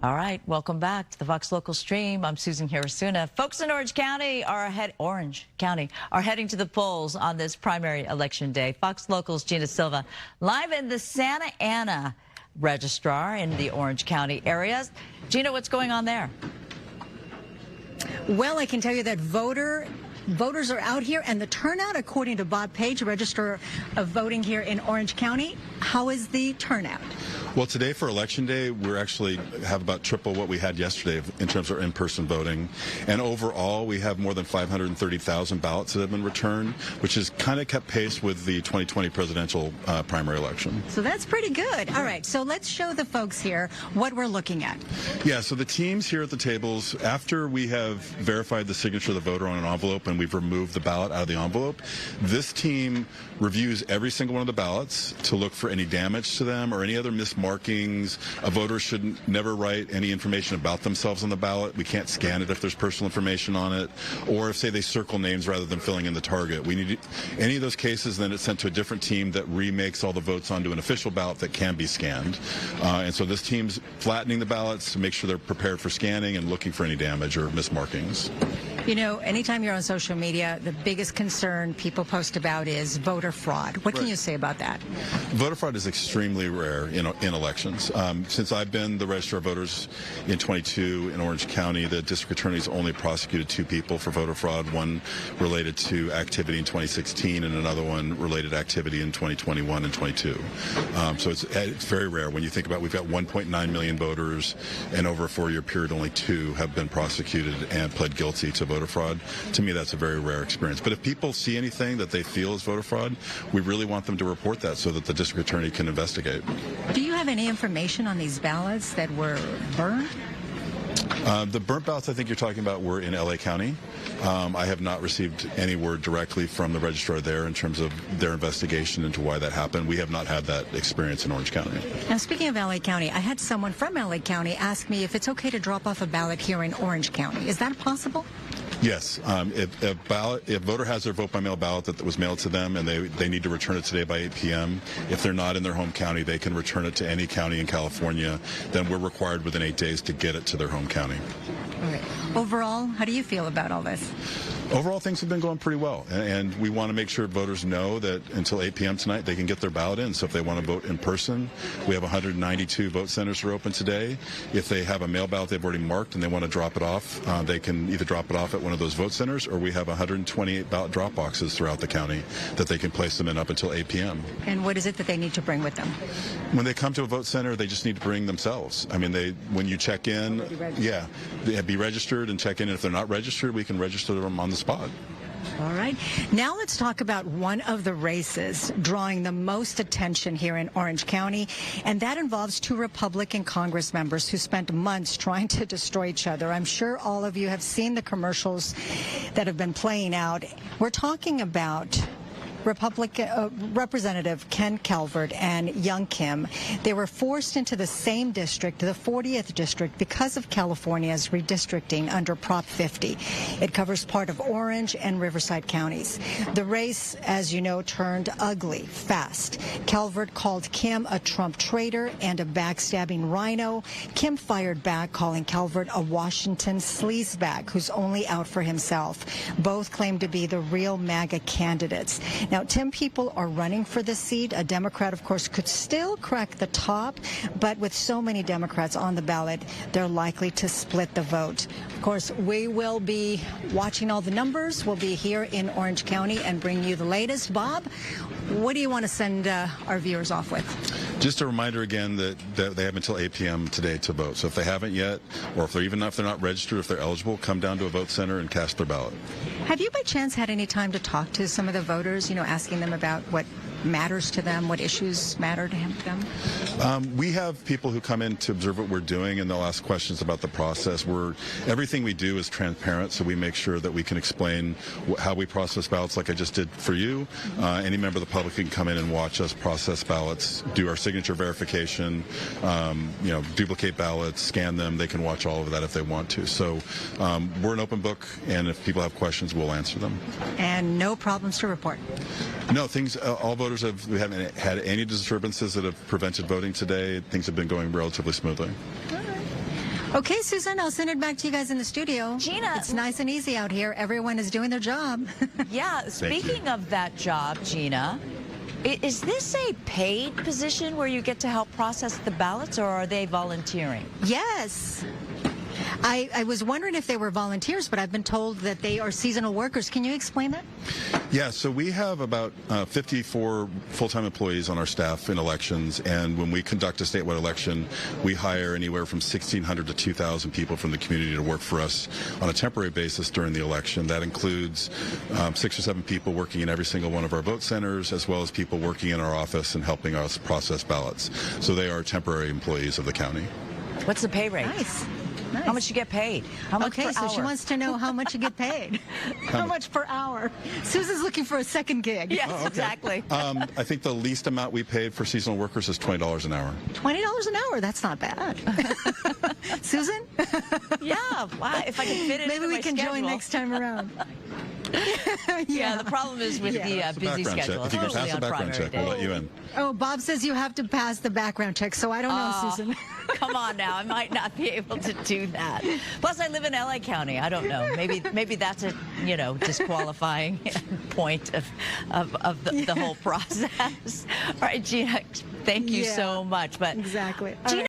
All right, welcome back to the Fox Local Stream. I'm Susan Hirasuna. Folks in Orange County are heading to the polls on this primary election day. Fox Local's Gina Silva live in the Santa Ana Registrar in the Orange County area. Gina, what's going on there? Well, I can tell you that voters are out here, and the turnout, according to Bob Page, Registrar of Voting here in Orange County. How is the turnout? Well, today for Election Day, we're actually have about triple what we had yesterday in terms of in-person voting. And overall, we have more than 530,000 ballots that have been returned, which has kind of kept pace with the 2020 presidential primary election. So that's pretty good. All right, so let's show the folks here what we're looking at. Yeah, so the teams here at the tables, after we have verified the signature of the voter on an envelope and we've removed the ballot out of the envelope, this team reviews every single one of the ballots to look for any damage to them or any other mismarkings. A voter should never write any information about themselves on the ballot. We can't scan it if there's personal information on it. Or if, say, they circle names rather than filling in the target. We need any of those cases, then it's sent to a different team that remakes all the votes onto an official ballot that can be scanned. And so this team's flattening the ballots to make sure they're prepared for scanning and looking for any damage or mismarkings. You know, anytime you're on social media, the biggest concern people post about is voter fraud. What can you say about that? Voter fraud is extremely rare in elections. Since I've been the Registrar of Voters in 22 in Orange County, the district attorney's only prosecuted 2 people for voter fraud, one related to activity in 2016 and another one related activity in 2021 and 22. So it's very rare. When you think about, we've got 1.9 million voters, and over a 4-year period, only 2 have been prosecuted and pled guilty to voter fraud. To me, that's a very rare experience. But if people see anything that they feel is voter fraud, we really want them to report that so that the district attorney can investigate. Do you have any information on these ballots that were burned? The burnt ballots I think you're talking about were in LA County. I have not received any word directly from the registrar there in terms of their investigation into why that happened. We have not had that experience in Orange County. Now, speaking of LA County, I had someone from LA County ask me if it's okay to drop off a ballot here in Orange County. Is that possible? Yes. If a voter has their vote by mail ballot that was mailed to them and they need to return it today by 8 p.m., if they're not in their home county, they can return it to any county in California. Then we're required within 8 days to get it to their home county. All right. Overall, how do you feel about all this? Overall, things have been going pretty well, and we want to make sure voters know that until 8 p.m. tonight, they can get their ballot in. So if they want to vote in person, we have 192 vote centers that are open today. If they have a mail ballot they've already marked and they want to drop it off, they can either drop it off at one of those vote centers, or we have 128 ballot drop boxes throughout the county that they can place them in up until 8 p.m. And what is it that they need to bring with them? When they come to a vote center, they just need to bring themselves. I mean, when you check in, they be registered and check in. And if they're not registered, we can register them on the spot. All right. Now let's talk about one of the races drawing the most attention here in Orange County, and that involves 2 Republican Congress members who spent months trying to destroy each other. I'm sure all of you have seen the commercials that have been playing out. We're talking about Representative Ken Calvert and Young Kim. They were forced into the same district, the 40th district, because of California's redistricting under Prop 50. It covers part of Orange and Riverside counties. The race, as you know, turned ugly fast. Calvert called Kim a Trump traitor and a backstabbing rhino. Kim fired back, calling Calvert a Washington sleazebag who's only out for himself. Both claim to be the real MAGA candidates. Now, 10 people are running for the seat. A Democrat, of course, could still crack the top, but with so many Democrats on the ballot, they're likely to split the vote. Of course, we will be watching all the numbers. We'll be here in Orange County and bring you the latest. Bob, what do you want to send our viewers off with? Just a reminder again that they have until 8 p.m. today to vote. So if they haven't yet, or if they're not registered, if they're eligible, come down to a vote center and cast their ballot. Have you by chance had any time to talk to some of the voters, asking them about what matters to them, what issues matter to them? We have people who come in to observe what we're doing, and they'll ask questions about the process. Everything we do is transparent, so we make sure that we can explain how we process ballots, like I just did for you. Any member of the public can come in and watch us process ballots, do our signature verification, duplicate ballots, scan them. They can watch all of that if they want to. So we're an open book, and if people have questions, we'll answer them. And no problems to report? No, all voters we haven't had any disturbances that have prevented voting today. Things have been going relatively smoothly. All right. Okay, Susan, I'll send it back to you guys in the studio. Gina. It's nice and easy out here. Everyone is doing their job. Yeah, speaking of that job, Gina, is this a paid position where you get to help process the ballots, or are they volunteering? Yes. I was wondering if they were volunteers, but I've been told that they are seasonal workers. Can you explain that? Yeah, so we have about 54 full-time employees on our staff in elections, and when we conduct a statewide election, we hire anywhere from 1,600 to 2,000 people from the community to work for us on a temporary basis during the election. That includes 6 or 7 people working in every single one of our vote centers, as well as people working in our office and helping us process ballots. So they are temporary employees of the county. What's the pay rate? Nice. Nice. How much you get paid? How much per so hour? she wants to know how much you get paid. How much per hour? Susan's looking for a second gig. Yes, exactly. I think the least amount we paid for seasonal workers is $20 an hour. $20 an hour? That's not bad. Susan? Yeah, wow, if I can fit it Maybe into we my can schedule. join next time around. Yeah, the problem is with the busy schedule. If you can especially pass the on background primary check, we'll day. let you in. Oh, Bob says you have to pass the background check, so I don't know, Susan. Come on now, I might not be able to do that. Plus, I live in LA County. I don't know. Maybe that's a disqualifying point of the whole process. All right, Gina, thank you so much. But Exactly. Gina,